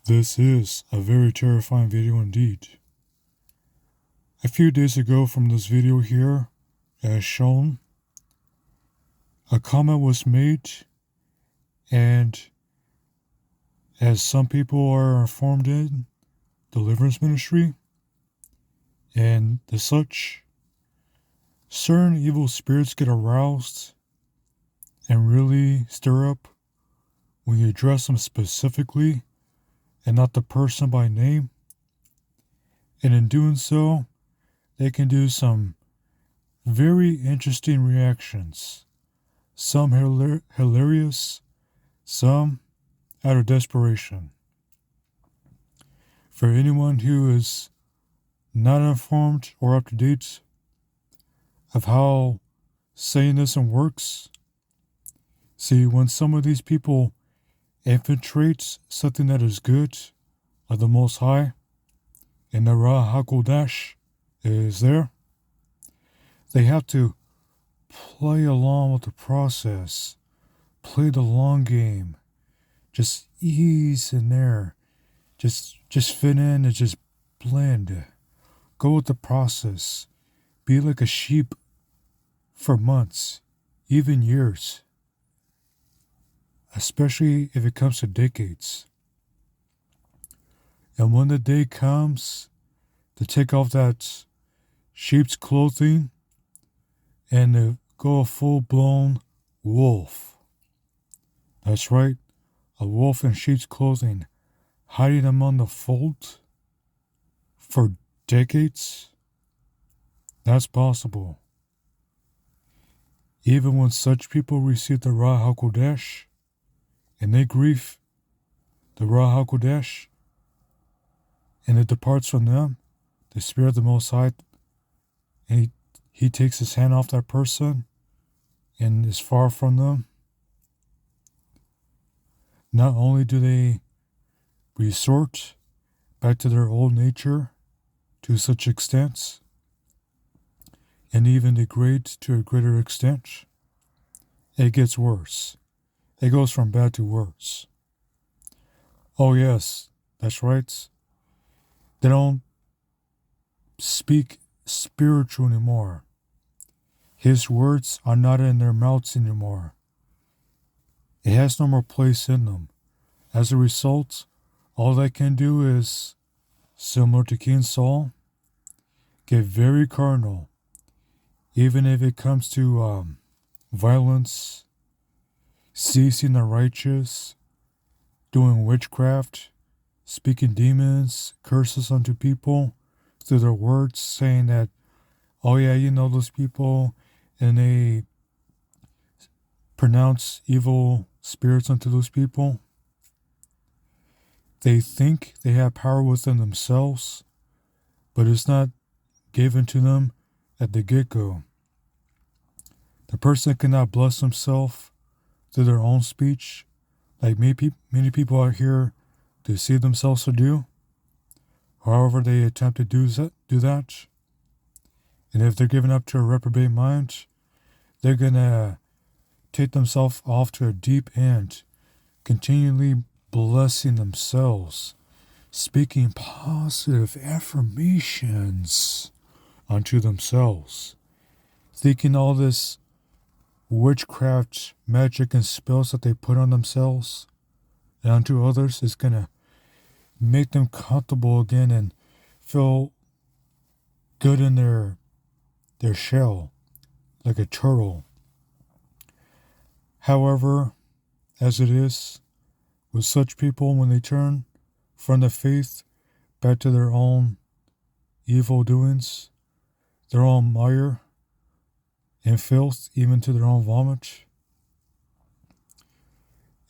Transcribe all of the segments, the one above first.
This is a very terrifying video indeed. A few days ago from this video here, as shown, a comment was made, and as some people are informed in deliverance ministry and the such, certain evil spirits get aroused and really stir up when you address them specifically and not the person by name. And in doing so, they can do some very interesting reactions. Some hilarious, some out of desperation. For anyone who is not informed or up to date of how Satanism works, see, when some of these people infiltrate something that is good of the Most High, and the Ruach Ha'Qodesh is there, they have to play along with the process, play the long game, just ease in there, just fit in and just blend, go with the process, be like a sheep for months, even years, especially if it comes to decades. And when the day comes to take off that sheep's clothing and to go a full-blown wolf. That's right, a wolf in sheep's clothing, hiding among the fold for decades. That's possible. Even when such people receive the Ruach Ha'Qodesh and they grieve the Ruach Ha'Qodesh and it departs from them, the Spirit of the Most High, and he takes his hand off that person and is far from them. Not only do they resort back to their old nature to such extents, and even degrade to a greater extent, it gets worse. It goes from bad to worse. Oh yes, that's right. They don't speak spiritual anymore. His words are not in their mouths anymore. It has no more place in them. As a result, all they can do is, similar to King Saul, get very carnal, even if it comes to violence, seizing the righteous, doing witchcraft, speaking demons, curses unto people through their words, saying that, oh yeah, you know those people, and they pronounce evil spirits unto those people. They think they have power within themselves, but it's not given to them at the get-go. The person cannot bless himself through their own speech, like many people out here deceive themselves to do. However, they attempt to do that. And if they're given up to a reprobate mind, they're going to take themselves off to a deep end, continually blessing themselves, speaking positive affirmations unto themselves, thinking all this witchcraft, magic, and spells that they put on themselves and onto others is going to make them comfortable again and feel good in their shell, like a turtle. However, as it is with such people, when they turn from the faith back to their own evil doings, their own mire and filth, even to their own vomit,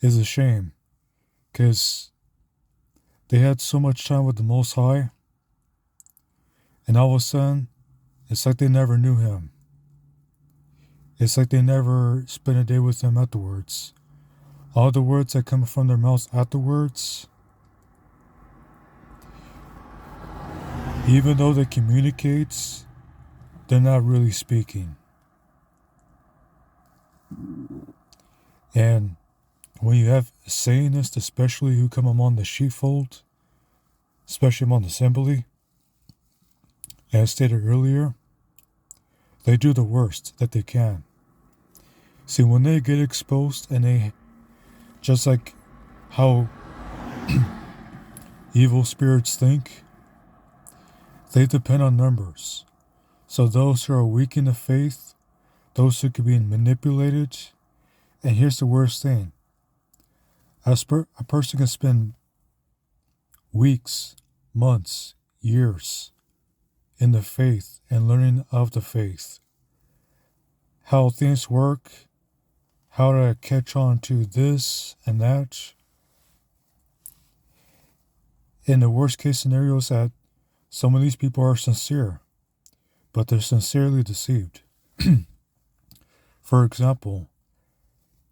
is a shame, because they had so much time with the Most High, and all of a sudden, it's like they never knew him. It's like they never spent a day with him afterwards. All the words that come from their mouths afterwards, even though they communicate, they're not really speaking. And when you have Satanists, especially who come among the sheepfold, especially among the assembly, as stated earlier, they do the worst that they can. See, when they get exposed and they, just like how evil spirits think, they depend on numbers. So those who are weak in the faith, those who can be manipulated, and here's the worst thing. A person can spend weeks, months, years in the faith and learning of the faith, how things work, how to catch on to this and that. In the worst case scenario is that some of these people are sincere, but they're sincerely deceived. For example,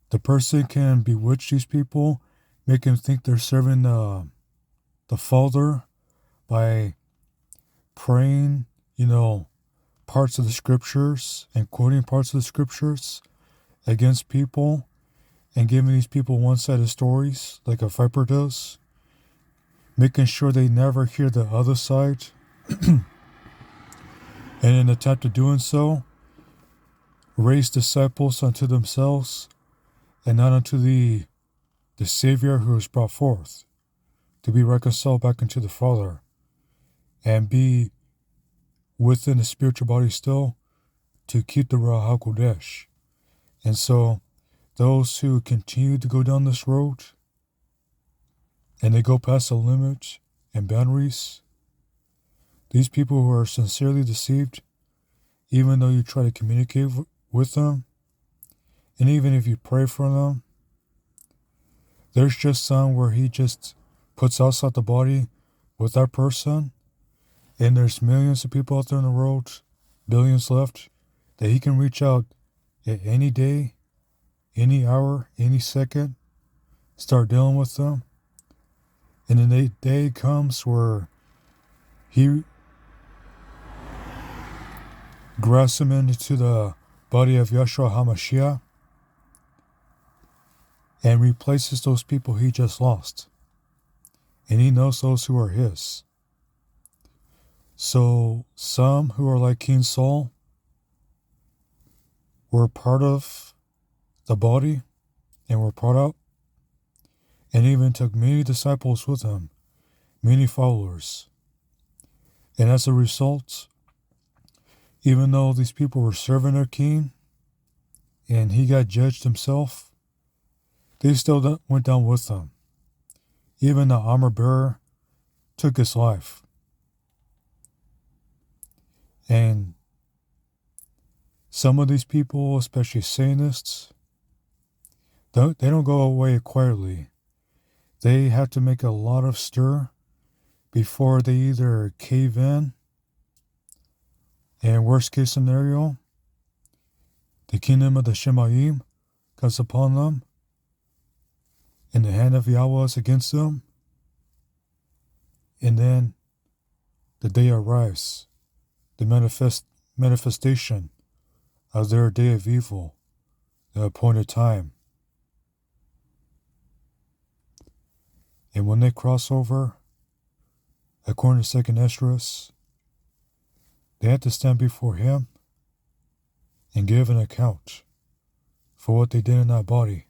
the person can bewitch these people, make them think they're serving the Father by praying, parts of the scriptures and quoting parts of the scriptures against people and giving these people one-sided stories like a viper does, making sure they never hear the other side. And in an attempt of doing so, raise disciples unto themselves and not unto the Savior who is brought forth to be reconciled back into the Father and be within the spiritual body still to keep the Ruach Ha'Qodesh. And so those who continue to go down this road and they go past the limit and boundaries, these people who are sincerely deceived, even though you try to communicate with them, and even if you pray for them, there's just some where he just puts outside the body with that person, and there's millions of people out there in the world, billions left, that he can reach out at any day, any hour, any second, start dealing with them. And then the day comes where he grafts them into the body of Yeshua HaMashiach and replaces those people he just lost. And he knows those who are his. So some who are like King Saul were part of the body and were brought out and even took many disciples with him, many followers. And as a result, even though these people were serving their king and he got judged himself, they still went down with them. Even the armor bearer took his life. And some of these people, especially Satanists, they don't go away quietly. They have to make a lot of stir before they either cave in, and worst case scenario, the kingdom of the Shemaim comes upon them, and the hand of Yahweh is against them, and then the day arrives, the manifestation of their day of evil, the appointed time. And when they cross over, according to 2nd Esdras, they have to stand before him and give an account for what they did in that body,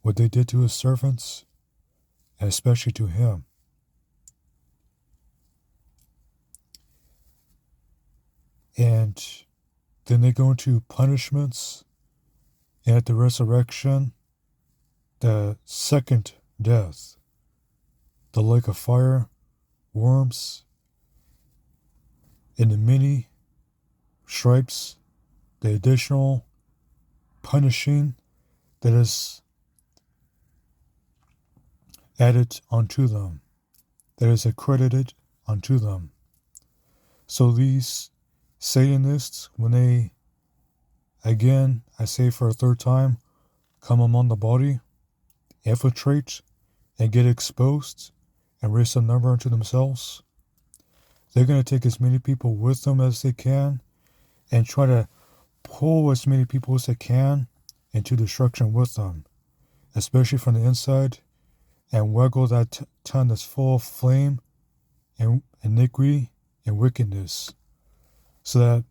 what they did to his servants, and especially to him. And then they go into punishments, and at the resurrection, the second death, the lake of fire, worms, and the many stripes, the additional punishing that is added unto them, that is accredited unto them. So these Satanists, when they, again, I say for a third time, come among the body, infiltrate, and get exposed, and raise some number unto themselves, they're going to take as many people with them as they can, and try to pull as many people as they can into destruction with them. especially from the inside, and waggle that tongue that's full of flame and iniquity and wickedness, so that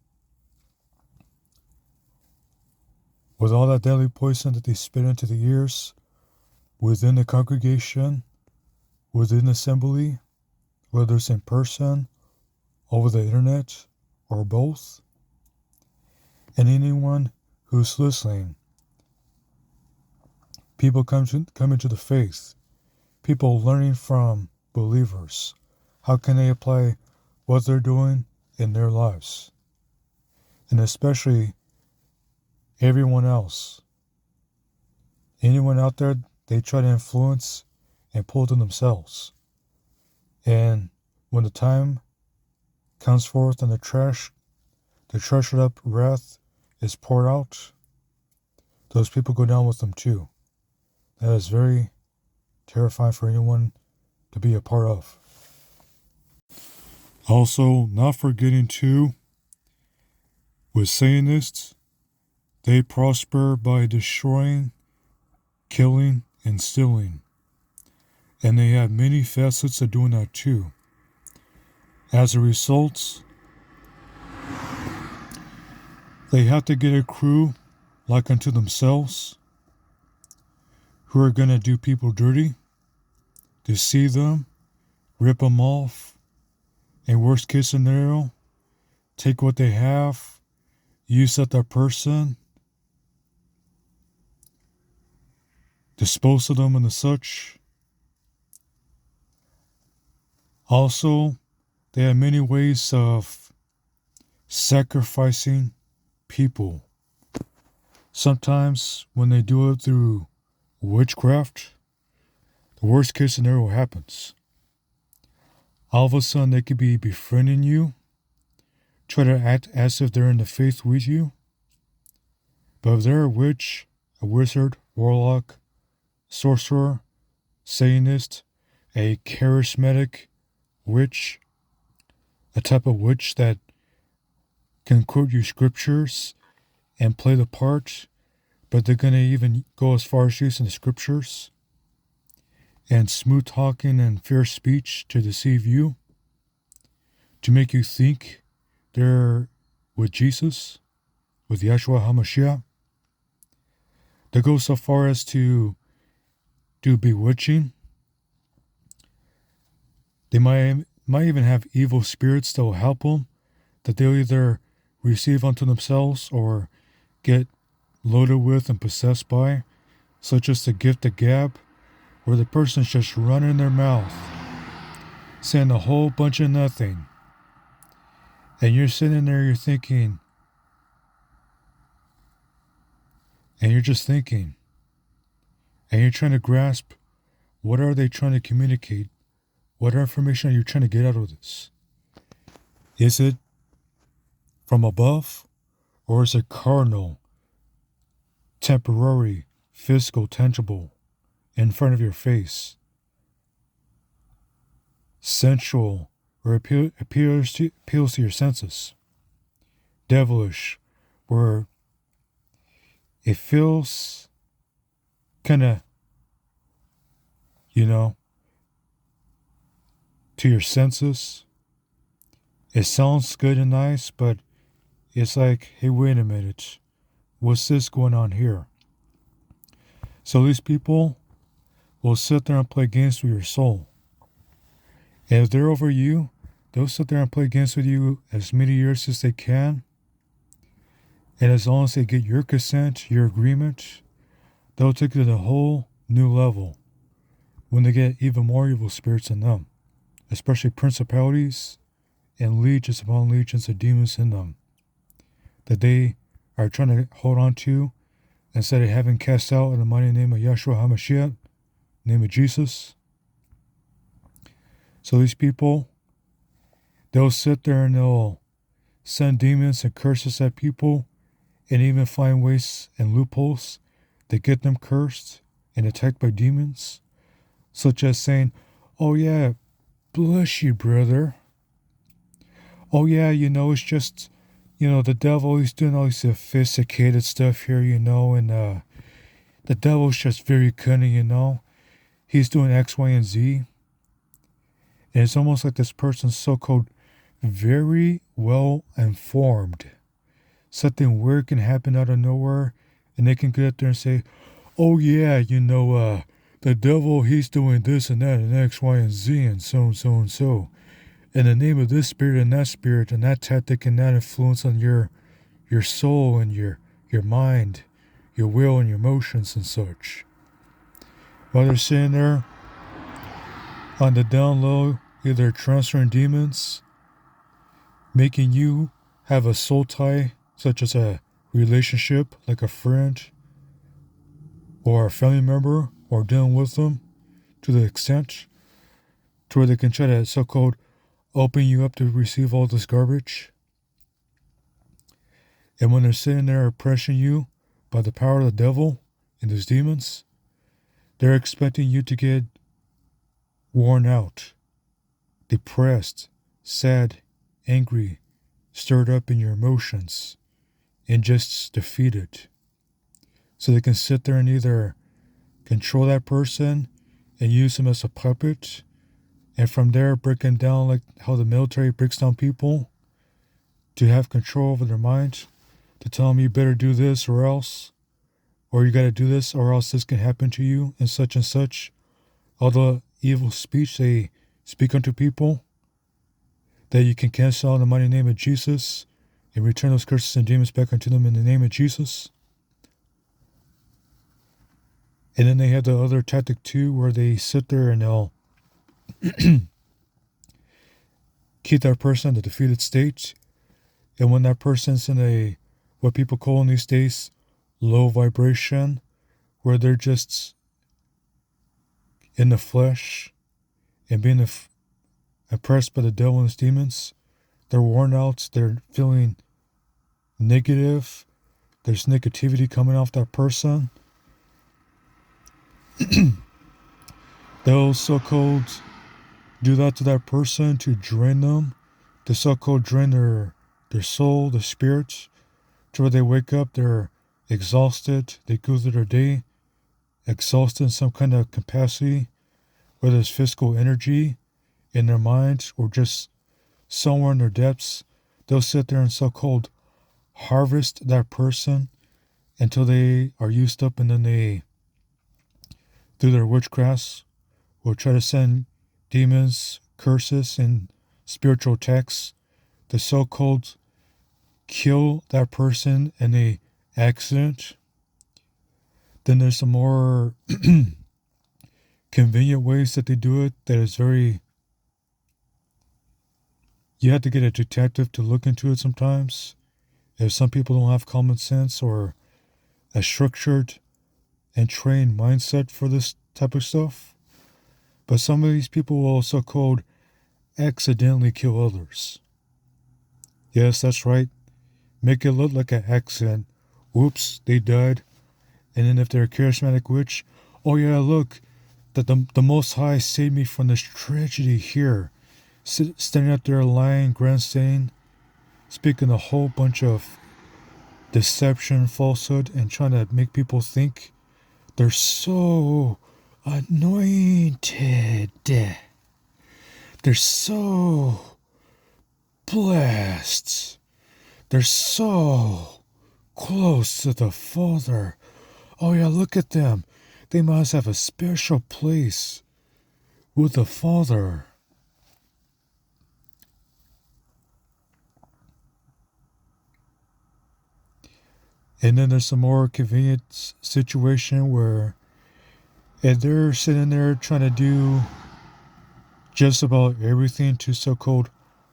with all that deadly poison that they spit into the ears, within the congregation, within the assembly, whether it's in person, over the internet, or both, and anyone who's listening, people come into the faith, people learning from believers, how can they apply what they're doing in their lives? And especially everyone else. Anyone out there, they try to influence and pull to themselves. And when the time comes forth and the treasured up wrath is poured out, those people go down with them too. That is very terrifying for anyone to be a part of. Also, not forgetting too, with Satanists, they prosper by destroying, killing, and stealing. And they have many facets of doing that too. As a result, they have to get a crew like unto themselves who are going to do people dirty, deceive them, rip them off, and worst case scenario, take what they have, use that person, dispose of them and the such. Also, they have many ways of sacrificing people. Sometimes when they do it through witchcraft, the worst case scenario happens. All of a sudden they could be befriending you, try to act as if they're in the faith with you. But if they're a witch, a wizard, warlock, sorcerer, Satanist, a charismatic witch, a type of witch that can quote you scriptures and play the part, but they're going to even go as far as using the scriptures and smooth talking and fair speech to deceive you, to make you think they're with Jesus, with Yahshua HaMashiach. They go so far as to do bewitching. They might even have evil spirits that will help them, that they'll either receive unto themselves or get loaded with and possessed by, such as the gift of gab, where the person's just running their mouth, saying a whole bunch of nothing. And you're sitting there, you're thinking, and you're just thinking, and you're trying to grasp, what are they trying to communicate? What information are you trying to get out of this? Is it from above, or is it carnal, temporary, physical, tangible, in front of your face? Sensual, or appeals to your senses. Devilish, where it feels kind of, to your senses. It sounds good and nice, but it's like, hey, wait a minute. What's this going on here? So these people will sit there and play games with your soul. And if they're over you, they'll sit there and play games with you as many years as they can. And as long as they get your consent, your agreement, they'll take it to a whole new level when they get even more evil spirits in them, especially principalities and legions upon legions of demons in them that they are trying to hold on to instead of having cast out in the mighty name of Yahshua HaMashiach, name of Jesus. So these people, they'll sit there and they'll send demons and curses at people and even find ways and loopholes that get them cursed and attacked by demons, such as saying, oh yeah, bless you, brother. Oh yeah, it's just, the devil, he's doing all this sophisticated stuff here, and the devil's just very cunning, you know. He's doing X, Y, and Z. And it's almost like this person's so-called very well informed. Something weird can happen out of nowhere, and they can get up there and say, oh yeah, the devil, he's doing this and that and X, Y, and Z and so and so and so. In the name of this spirit and that tactic and that influence on your soul and your mind, your will and your emotions and such. While they're sitting there on the down low, either transferring demons, making you have a soul tie, such as a relationship, like a friend or a family member, or dealing with them to the extent to where they can try to so-called open you up to receive all this garbage. And when they're sitting there oppressing you by the power of the devil and his demons, they're expecting you to get worn out, depressed, sad, angry, stirred up in your emotions, and just defeated. So they can sit there and either control that person and use him as a puppet, and from there break him down like how the military breaks down people to have control over their mind, to tell them you better do this or else, or you got to do this or else this can happen to you, and such. All the evil speech they speak unto people that you can cancel in the mighty name of Jesus and return those curses and demons back unto them in the name of Jesus. And then they have the other tactic too, where they sit there and they'll keep that person in the defeated state. And when that person's in a, what people call in these days, low vibration, where they're just in the flesh and being oppressed by the devil and his demons, they're worn out, they're feeling negative, there's negativity coming off that person. They'll so-called do that to that person to drain them, to so-called drain their soul, their spirit, to where they wake up, they're exhausted, they go through their day exhausted in some kind of capacity, whether it's physical energy in their mind or just somewhere in their depths. They'll sit there and so-called harvest that person until they are used up, and then they, through their witchcrafts, will try to send demons, curses, and spiritual attacks to so-called kill that person in a accident. Then there's some more convenient ways that they do it that is very, you have to get a detective to look into it sometimes. If some people don't have common sense or a structured and trained mindset for this type of stuff. But some of these people will so-called accidentally kill others. Yes, that's right. Make it look like an accident. Whoops, they died. And then if they're a charismatic witch, oh yeah, look, that the Most High saved me from this tragedy here. Standing up there lying, grandstanding, speaking a whole bunch of deception, falsehood, and trying to make people think they're so anointed. They're so blessed. They're so close to the Father. Oh yeah, look at them. They must have a special place with the Father. And then there's some more convenient situation where if they're sitting there trying to do just about everything to so-called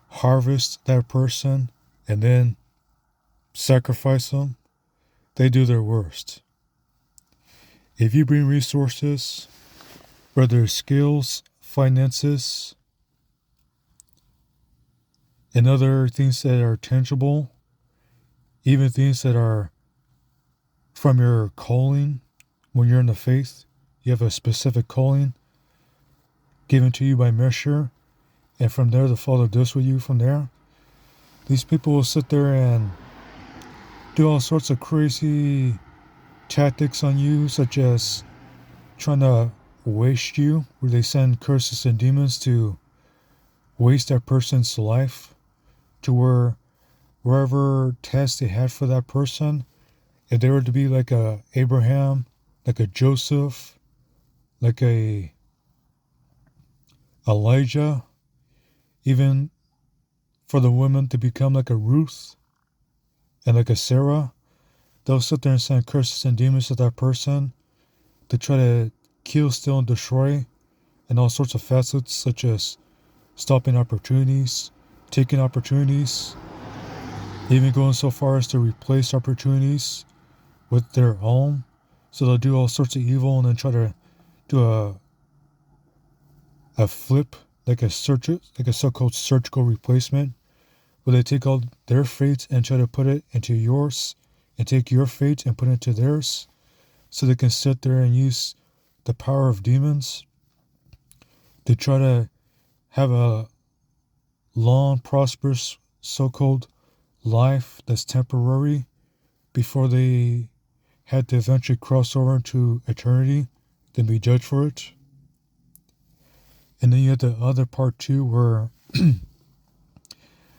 harvest that person and then sacrifice them, they do their worst. If you bring resources, whether skills, finances, and other things that are tangible, even things that are from your calling, when you're in the faith, you have a specific calling given to you by measure, and from there the Father does with you from there. These people will sit there and do all sorts of crazy tactics on you, such as trying to waste you, where they send curses and demons to waste that person's life, to wherever test they had for that person, if they were to be like a Abraham, like a Joseph, like a Elijah, even for the women to become like a Ruth and like a Sarah, they'll sit there and send curses and demons to that person to try to kill, steal, and destroy in all sorts of facets, such as stopping opportunities, taking opportunities, even going so far as to replace opportunities with their own. So they'll do all sorts of evil and then try to do a flip, like a so-called surgical replacement, where they take all their fates and try to put it into yours, and take your fate and put it into theirs, so they can sit there and use the power of demons to try to have a long, prosperous, so-called life that's temporary before they had to eventually cross over into eternity, then be judged for it. And then you have the other part too, where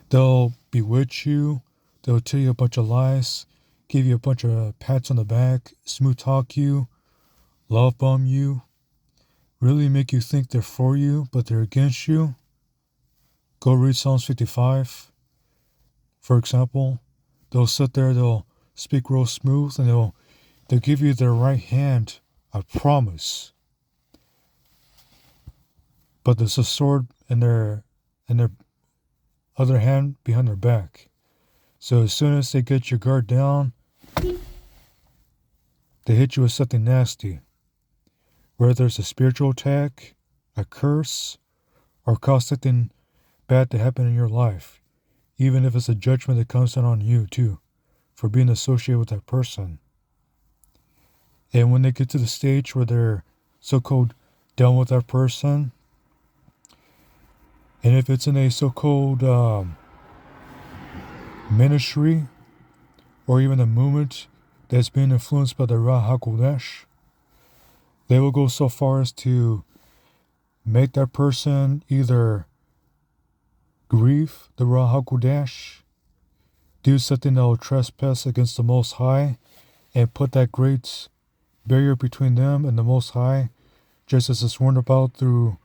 they'll bewitch you, they'll tell you a bunch of lies, give you a bunch of pats on the back, smooth talk you, love bomb you, really make you think they're for you, but they're against you. Go read Psalms 55, for example. They'll sit there, they'll speak real smooth, and they'll give you their right hand, I promise. But there's a sword in their other hand behind their back. So as soon as they get your guard down, they hit you with something nasty. Whether it's a spiritual attack, a curse, or cause something bad to happen in your life. Even if it's a judgment that comes down on you too, for being associated with that person. And when they get to the stage where they're so-called done with that person, and if it's in a so-called ministry, or even a movement that's being influenced by the Ruach Ha'Qodesh, they will go so far as to make that person either grieve the Ruach Ha'Qodesh, do something that will trespass against the Most High, and put that great barrier between them and the Most High, just as it's warned about through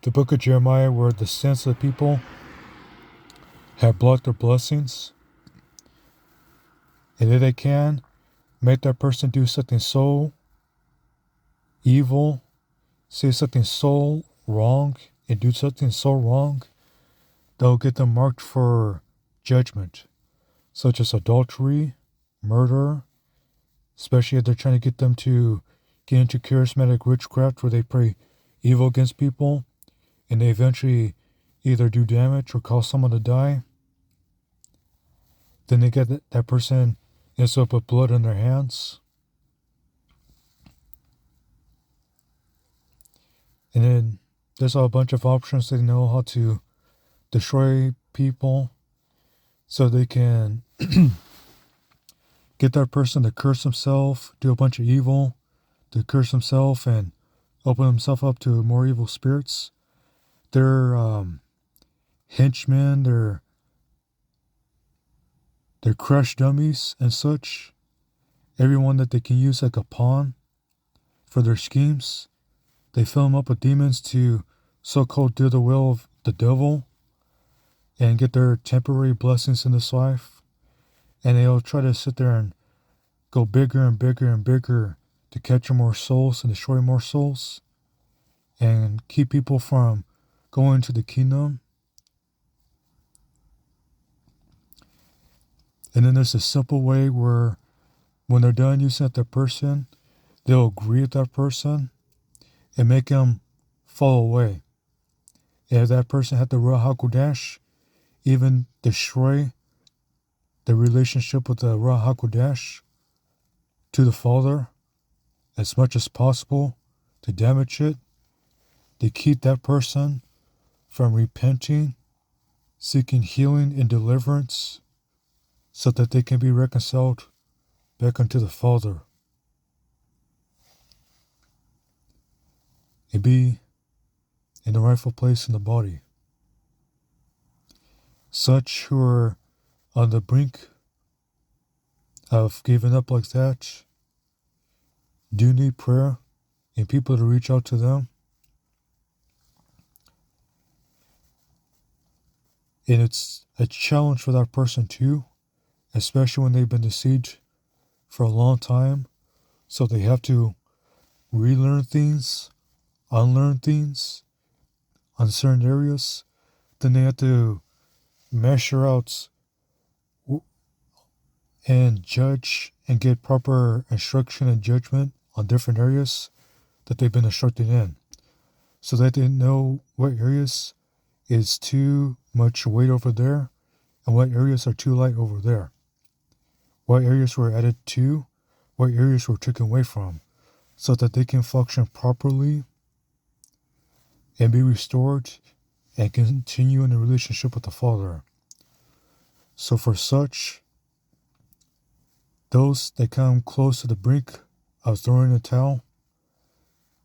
the book of Jeremiah, where the sins of the people have blocked their blessings. And if they can, make that person do something so evil, say something so wrong, and do something so wrong, they'll get them marked for judgment, such as adultery, murder, especially if they're trying to get them to get into charismatic witchcraft where they pray evil against people, and they eventually either do damage or cause someone to die. Then they get that person ends up with blood on their hands. And then there's a bunch of options. They know how to destroy people so they can get that person to curse himself, do a bunch of evil, to curse himself and open himself up to more evil spirits. They're henchmen, they're crush dummies and such. Everyone that they can use like a pawn for their schemes. They fill them up with demons to so-called do the will of the devil and get their temporary blessings in this life. And they'll try to sit there and go bigger and bigger and bigger to capture more souls and destroy more souls and keep people from going to the kingdom. And then there's a simple way where when they're done using that person, they'll agree with that person and make them fall away. If that person had the Ruach Ha'Qodesh, even destroy the relationship with the Ruach Ha'Qodesh to the Father as much as possible to damage it, to keep that person from repenting, seeking healing and deliverance, so that they can be reconciled back unto the Father. and be in the rightful place in the body. Such who are on the brink of giving up like that do need prayer and people to reach out to them. And it's a challenge for that person too, especially when they've been deceived for a long time. So they have to relearn things, unlearn things on certain areas. Then they have to measure out and judge and get proper instruction and judgment on different areas that they've been instructed in, so that they know what areas is too much weight over there and what areas are too light over there, what areas were added to, what areas were taken away from, so that they can function properly and be restored and continue in a relationship with the Father. So for such, those that come close to the brink of throwing the towel,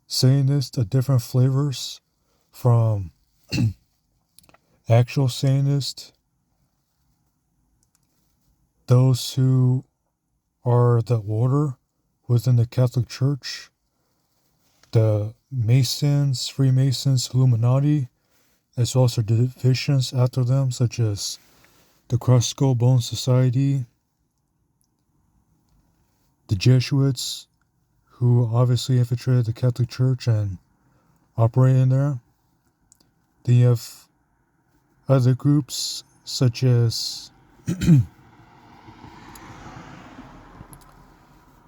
saying this to different flavors from actual Satanists, those who are the order within the Catholic Church, the Masons, Freemasons, Illuminati, as well as their divisions after them, such as the Cross Skull Bone Society, the Jesuits, who obviously infiltrated the Catholic Church and operate in there. Then you have other groups such as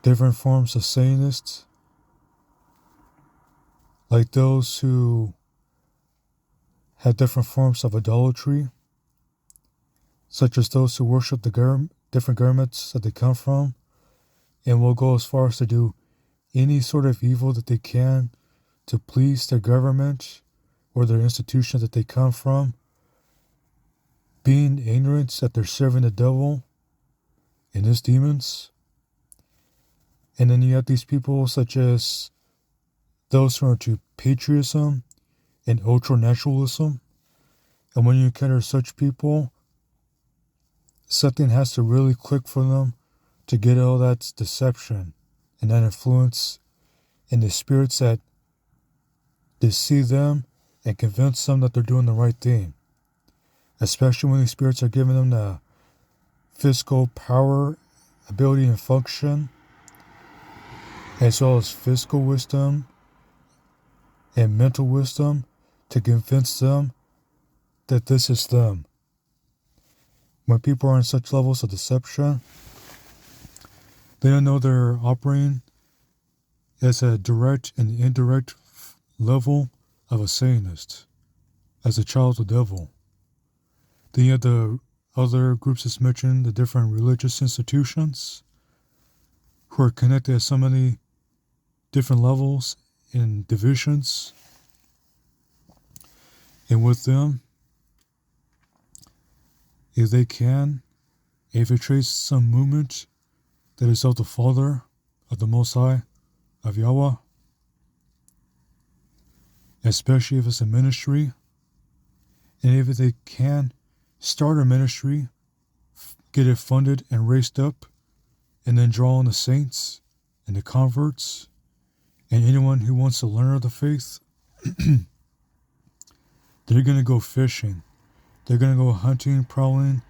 different forms of Satanists, like those who have different forms of idolatry, such as those who worship the different governments that they come from, and will go as far as to do any sort of evil that they can to please their government or their institution that they come from, being ignorant that they're serving the devil and his demons. And then you have these people such as those who are into patriotism and ultra-naturalism. And when you encounter such people, something has to really click for them to get all that deception and that influence and the spirits that deceive them and convince them that they're doing the right thing. Especially when these spirits are giving them the physical power, ability, and function, as well as physical wisdom and mental wisdom to convince them that this is them. When people are in such levels of deception, they don't know they're operating as a direct and indirect level of a Satanist, as a child of the devil. Then you have the other groups that's mentioned, the different religious institutions, who are connected at so many different levels and divisions. And with them, if they can infiltrate some movement that is of the Father, of the Most High, of Yahweh, especially if it's a ministry, and if they can start a ministry, get it funded and raised up, and then draw on the saints and the converts and anyone who wants to learn of the faith, they're going to go fishing. They're going to go hunting, prowling,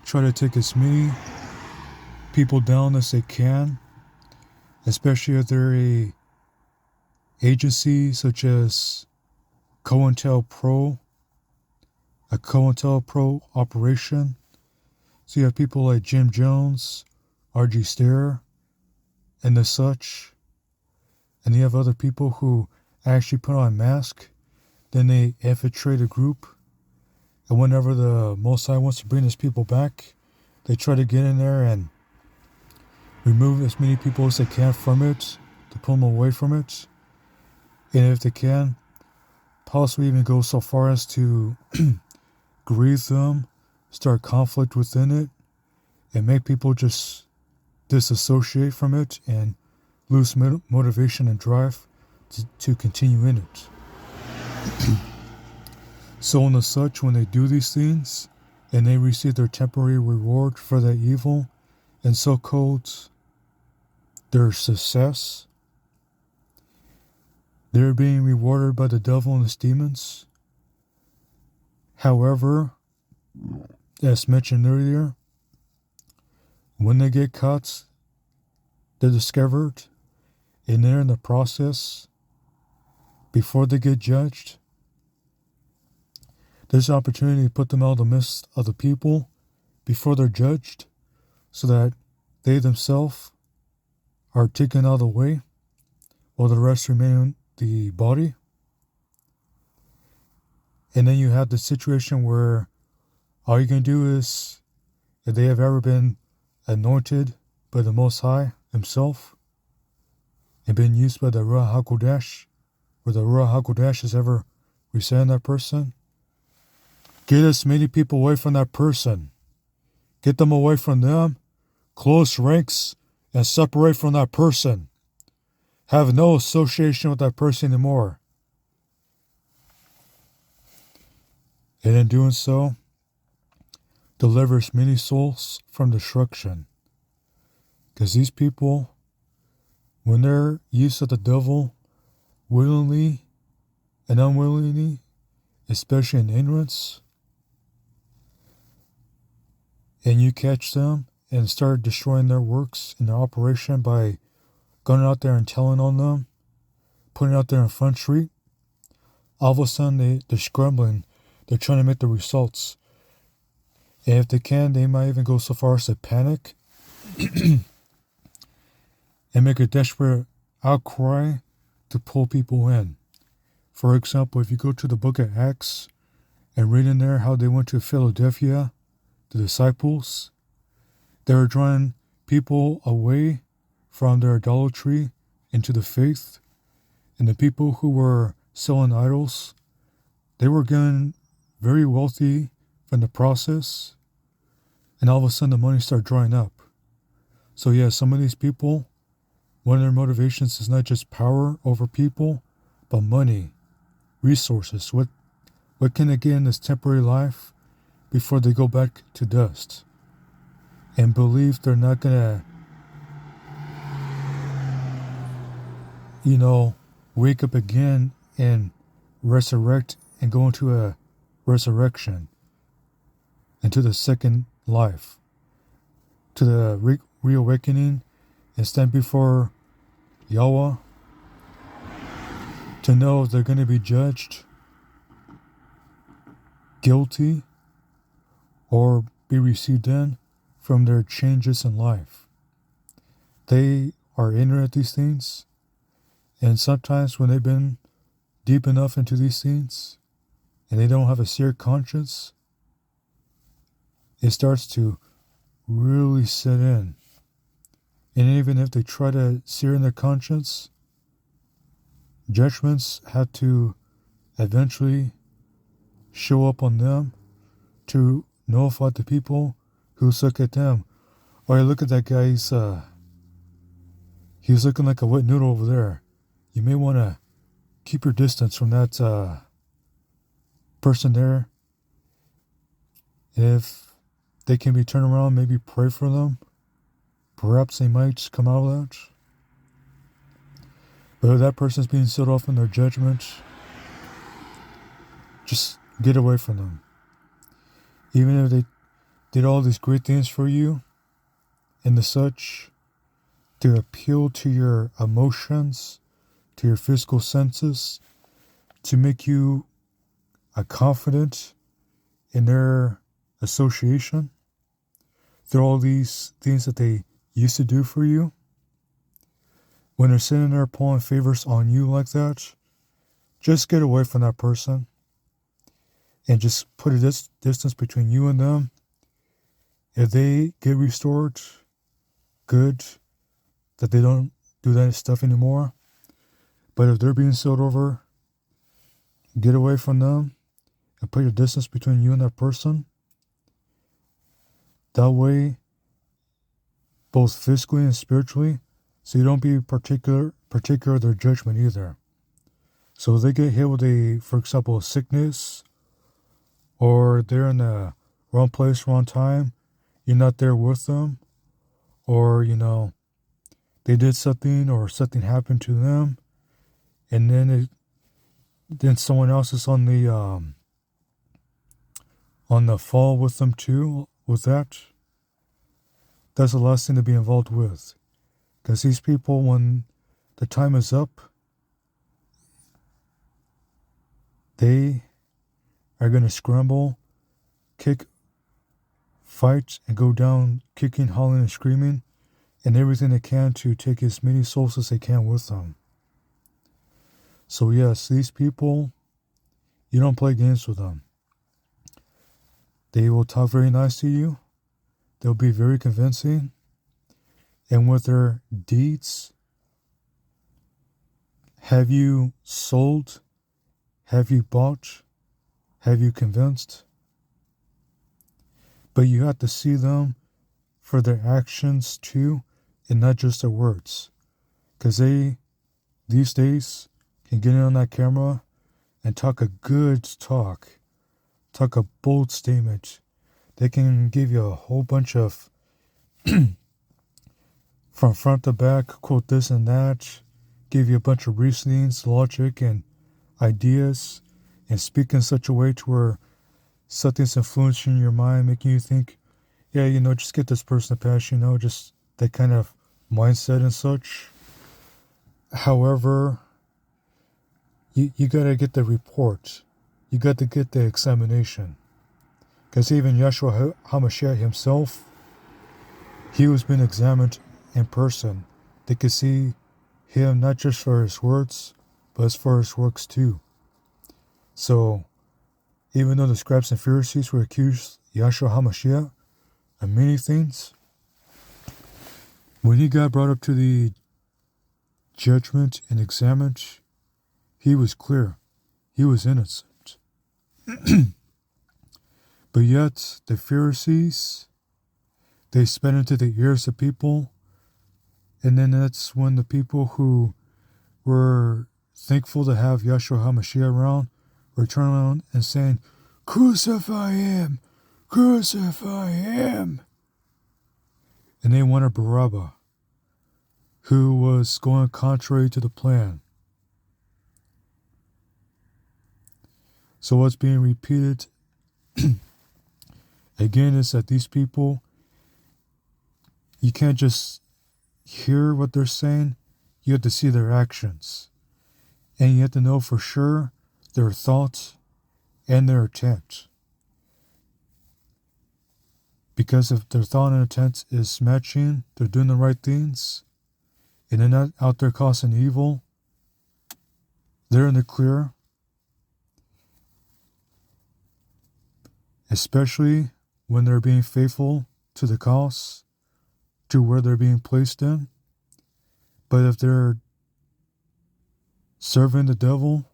try to take as many people down as they can, especially if they're a agency such as CointelPro, a CointelPro operation. So you have people like Jim Jones, RGstair, and the such. And you have other people who actually put on a mask, then they infiltrate a group. And whenever the Most High wants to bring his people back, they try to get in there and remove as many people as they can from it, to pull them away from it. And if they can, possibly even go so far as to grieve them, start conflict within it, and make people just disassociate from it and lose motivation and drive to continue in it. So and as such, when they do these things, and they receive their temporary reward for that evil, and so-called their success, they're being rewarded by the devil and his demons. However, as mentioned earlier, when they get caught, they're discovered, and they're in the process, before they get judged, there's an opportunity to put them out of the midst of the people before they're judged, so that they themselves are taken out of the way, while the rest remain in the body. And then you have the situation where all you can do is, if they have ever been anointed by the Most High himself, and been used by the Ruach Ha'Qodesh, where the Ruach Ha'Qodesh has ever resided in that person, get as many people away from that person. Get them away from them, close ranks, and separate from that person. Have no association with that person anymore. And in doing so, delivers many souls from destruction. Because these people, when they're used to the devil, willingly and unwillingly, especially in ignorance, and you catch them and start destroying their works and their operation by going out there and telling on them, putting it out there in Front Street, all of a sudden they're scrambling. They're trying to make the results. And if they can, they might even go so far as to panic and make a desperate outcry to pull people in. For example, if you go to the book of Acts and read in there how they went to Philadelphia, the disciples, they were drawing people away from their idolatry into the faith. And the people who were selling idols, they were getting very wealthy from the process. And all of a sudden the money started drying up. So yeah, some of these people, one of their motivations is not just power over people, but money, resources. What can they get in this temporary life before they go back to dust? And believe they're not going to, wake up again and resurrect and go into a resurrection, into the second life, to the reawakening, and stand before Yahweh to know they're going to be judged guilty or be received in from their changes in life. They are ignorant of these things, and sometimes when they've been deep enough into these things and they don't have a seared conscience, it starts to really set in. And even if they try to sear in their conscience, judgments have to eventually show up on them to notify the people who look at them. Oh, yeah, look at that guy. He's looking like a wet noodle over there. You may want to keep your distance from that person there. If they can be turned around, maybe pray for them. Perhaps they might come out of that. But if that person's being set off in their judgment, just get away from them. Even if they did all these great things for you and the such, to appeal to your emotions, to your physical senses, to make you confident in their association, through all these things that they used to do for you, when they're sitting there pulling favors on you like that, just get away from that person and just put a distance between you and them. If they get restored, good, that they don't do that stuff anymore. But if they're being sold over, get away from them and put your distance between you and that person. That way, both physically and spiritually, so you don't be particular of their judgment either. So they get hit with for example, a sickness, or they're in the wrong place, wrong time, you're not there with them, or, they did something or something happened to them, and then someone else is on the fall with them too, with that. That's the last thing to be involved with. Because these people, when the time is up, they are going to scramble, kick, fight, and go down kicking, hollering, and screaming, and everything they can to take as many souls as they can with them. So yes, these people, you don't play games with them. They will talk very nice to you. They'll be very convincing. And with their deeds, have you sold? Have you bought? Have you convinced? But you have to see them for their actions too, and not just their words. Because these days, can get in on that camera and talk a good talk a bold statement. They can give you a whole bunch of, from front to back, quote this and that, give you a bunch of reasonings, logic, and ideas, and speak in such a way to where something's influencing your mind, making you think, yeah, just get this person to pass, just that kind of mindset and such. However, you got to get the report. You got to get the examination. Because even Yahshua HaMashiach himself, he was being examined in person. They could see him not just for his words, but as for his works too. So, even though the scribes and Pharisees were accused Yahshua HaMashiach of many things, when he got brought up to the judgment and examined, he was clear. He was innocent. But yet, the Pharisees, they sped into the ears of people, and then that's when the people who were thankful to have Yahshua HaMashiach around were turning around and saying, "Crucify him! Crucify him!" And they wanted Barabbas, who was going contrary to the plan. So what's being repeated again is that these people, you can't just hear what they're saying, you have to see their actions. And you have to know for sure their thoughts and their intent. Because if their thought and intent is matching, they're doing the right things, and they're not out there causing evil, they're in the clear. Especially when they're being faithful to the cause, to where they're being placed in. But if they're serving the devil,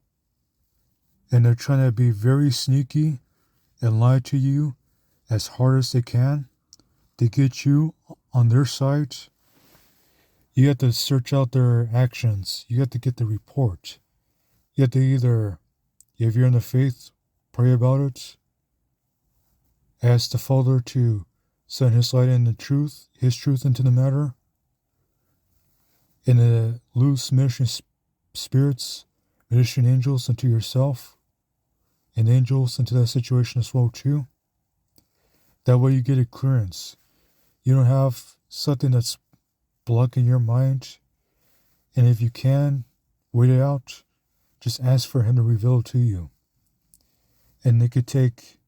and they're trying to be very sneaky and lie to you as hard as they can to get you on their side, you have to search out their actions. You have to get the report. You have to either, if you're in the faith, pray about it, ask the Father to send his light and his truth into the matter, and to loose ministering spirits, ministering angels into yourself, and angels into that situation as well too. That way you get a clearance. You don't have something that's blocking your mind, and if you can, wait it out. Just ask for him to reveal it to you. And it could take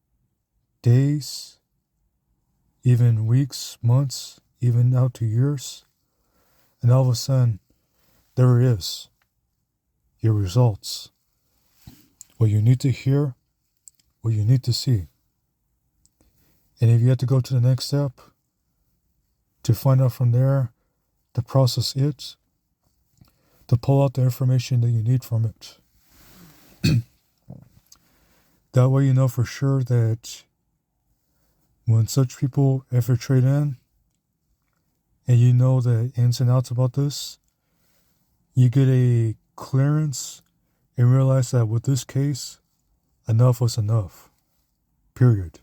days, even weeks, months, even out to years. And all of a sudden, there it is. Your results. What you need to hear, what you need to see. And if you have to go to the next step, to find out from there, to process it, to pull out the information that you need from it. That way you know for sure that when such people infiltrate in, and you know the ins and outs about this, you get a clearance and realized that with this case, enough was enough. Period.